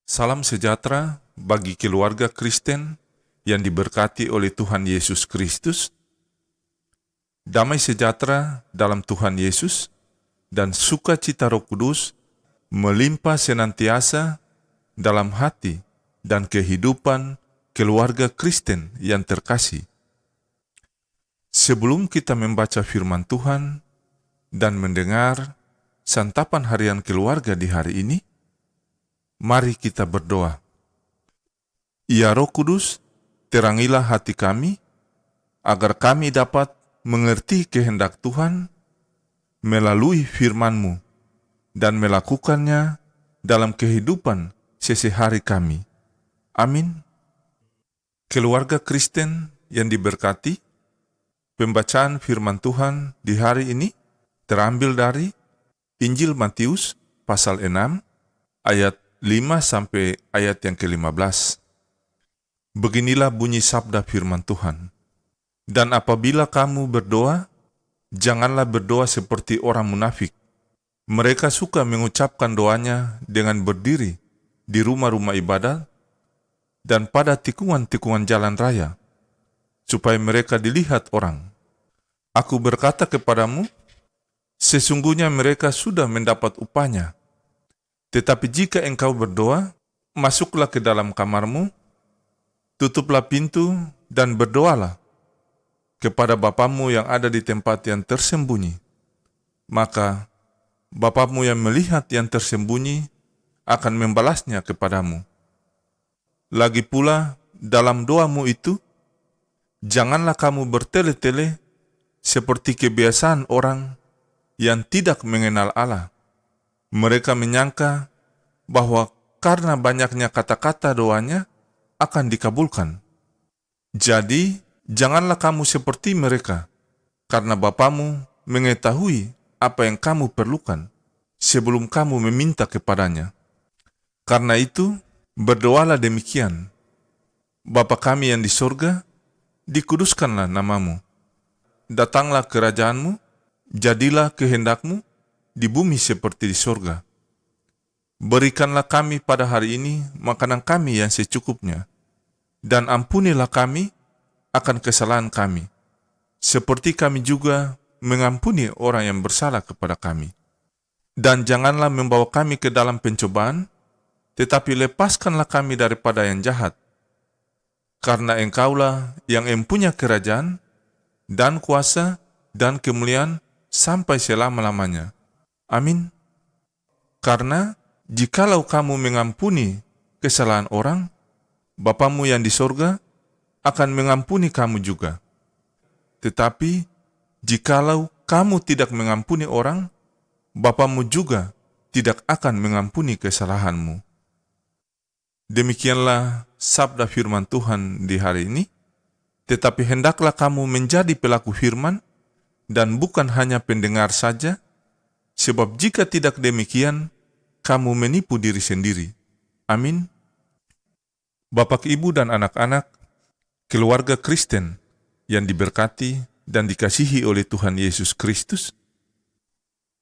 Salam sejahtera bagi keluarga Kristen yang diberkati oleh Tuhan Yesus Kristus. Damai sejahtera dalam Tuhan Yesus dan sukacita Roh Kudus melimpah senantiasa dalam hati dan kehidupan keluarga Kristen yang terkasih. Sebelum kita membaca firman Tuhan dan mendengar santapan harian keluarga di hari ini, mari kita berdoa. Ya Roh Kudus, terangilah hati kami, agar kami dapat mengerti kehendak Tuhan melalui firman-Mu dan melakukannya dalam kehidupan sehari-hari kami. Amin. Keluarga Kristen yang diberkati, pembacaan firman Tuhan di hari ini terambil dari Injil Matius pasal 6 ayat 5 sampai ayat yang ke-15. Beginilah bunyi sabda firman Tuhan. Dan apabila kamu berdoa, janganlah berdoa seperti orang munafik. Mereka suka mengucapkan doanya dengan berdiri di rumah-rumah ibadat dan pada tikungan-tikungan jalan raya, supaya mereka dilihat orang. Aku berkata kepadamu, sesungguhnya mereka sudah mendapat upahnya. Tetapi jika engkau berdoa, masuklah ke dalam kamarmu, tutuplah pintu dan berdoalah kepada Bapamu yang ada di tempat yang tersembunyi. Maka Bapamu yang melihat yang tersembunyi akan membalasnya kepadamu. Lagi pula dalam doamu itu, janganlah kamu bertele-tele seperti kebiasaan orang yang tidak mengenal Allah. Mereka menyangka bahwa karena banyaknya kata-kata doanya akan dikabulkan. Jadi, janganlah kamu seperti mereka, karena Bapamu mengetahui apa yang kamu perlukan sebelum kamu meminta kepadanya. Karena itu, berdoalah demikian. Bapa kami yang di sorga, dikuduskanlah namamu. Datanglah kerajaanmu, jadilah kehendakmu di bumi seperti di sorga. Berikanlah kami pada hari ini makanan kami yang secukupnya, dan ampunilah kami akan kesalahan kami, seperti kami juga mengampuni orang yang bersalah kepada kami. Dan janganlah membawa kami ke dalam pencobaan, tetapi lepaskanlah kami daripada yang jahat. Karena Engkaulah yang empunya kerajaan, dan kuasa, dan kemuliaan sampai selama-lamanya. Amin. Karena jikalau kamu mengampuni kesalahan orang, Bapamu yang di sorga akan mengampuni kamu juga. Tetapi jikalau kamu tidak mengampuni orang, Bapamu juga tidak akan mengampuni kesalahanmu. Demikianlah sabda firman Tuhan di hari ini. Tetapi hendaklah kamu menjadi pelaku firman dan bukan hanya pendengar saja, sebab jika tidak demikian, kamu menipu diri sendiri. Amin. Bapak, Ibu, dan anak-anak, keluarga Kristen yang diberkati dan dikasihi oleh Tuhan Yesus Kristus,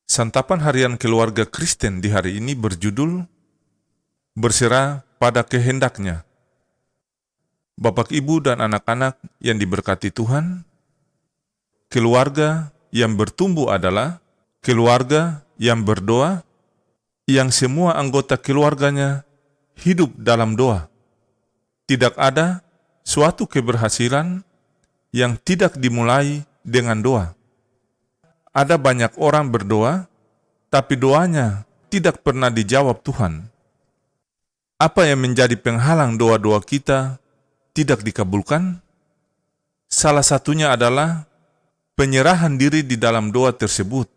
santapan harian keluarga Kristen di hari ini berjudul Berserah pada Kehendaknya. Bapak, Ibu, dan anak-anak yang diberkati Tuhan, keluarga yang bertumbuh adalah keluarga yang berdoa, yang semua anggota keluarganya hidup dalam doa. Tidak ada suatu keberhasilan yang tidak dimulai dengan doa. Ada banyak orang berdoa, tapi doanya tidak pernah dijawab Tuhan. Apa yang menjadi penghalang doa-doa kita tidak dikabulkan? Salah satunya adalah penyerahan diri di dalam doa tersebut.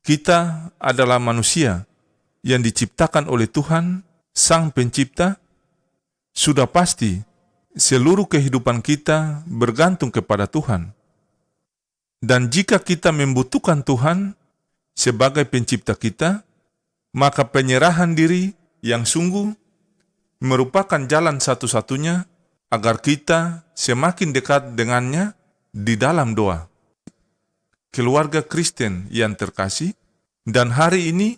Kita adalah manusia yang diciptakan oleh Tuhan, Sang Pencipta. Sudah pasti seluruh kehidupan kita bergantung kepada Tuhan. Dan jika kita membutuhkan Tuhan sebagai pencipta kita, maka penyerahan diri yang sungguh merupakan jalan satu-satunya agar kita semakin dekat dengannya di dalam doa. Keluarga Kristen yang terkasih, dan hari ini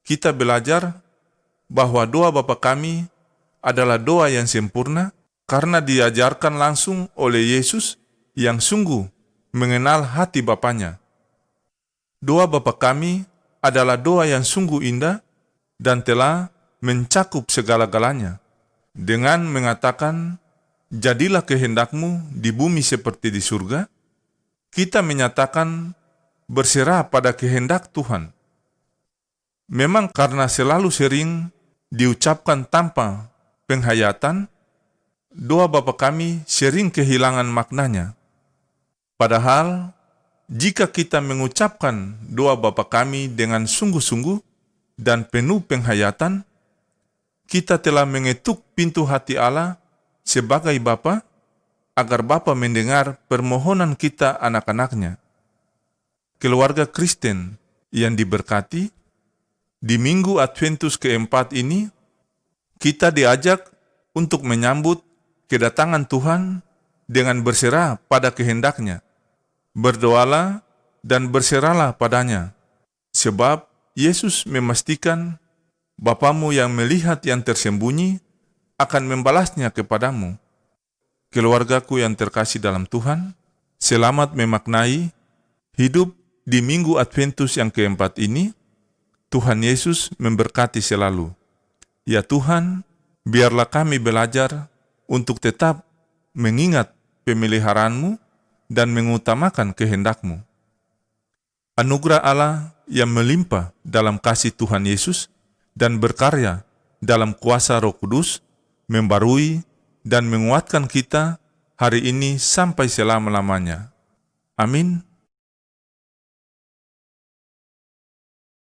kita belajar bahwa doa Bapa kami adalah doa yang sempurna karena diajarkan langsung oleh Yesus yang sungguh mengenal hati Bapanya. Doa Bapa kami adalah doa yang sungguh indah dan telah mencakup segala-galanya dengan mengatakan, "Jadilah kehendak-Mu di bumi seperti di surga." Kita menyatakan berserah pada kehendak Tuhan. Memang karena selalu sering diucapkan tanpa penghayatan, doa Bapa kami sering kehilangan maknanya. Padahal, jika kita mengucapkan doa Bapa kami dengan sungguh-sungguh dan penuh penghayatan, kita telah mengetuk pintu hati Allah sebagai Bapa, agar Bapa mendengar permohonan kita anak-anaknya. Keluarga Kristen yang diberkati, di Minggu Adventus keempat ini, kita diajak untuk menyambut kedatangan Tuhan dengan berserah pada kehendak-Nya. Berdoalah dan berserahlah padanya, sebab Yesus memastikan Bapamu yang melihat yang tersembunyi akan membalasnya kepadamu. Keluargaku yang terkasih dalam Tuhan, selamat memaknai hidup di Minggu Adventus yang keempat ini. Tuhan Yesus memberkati selalu. Ya Tuhan, biarlah kami belajar untuk tetap mengingat pemeliharaan-Mu dan mengutamakan kehendak-Mu. Anugerah Allah yang melimpah dalam kasih Tuhan Yesus dan berkarya dalam kuasa Roh Kudus membarui dan menguatkan kita hari ini sampai selama-lamanya. Amin.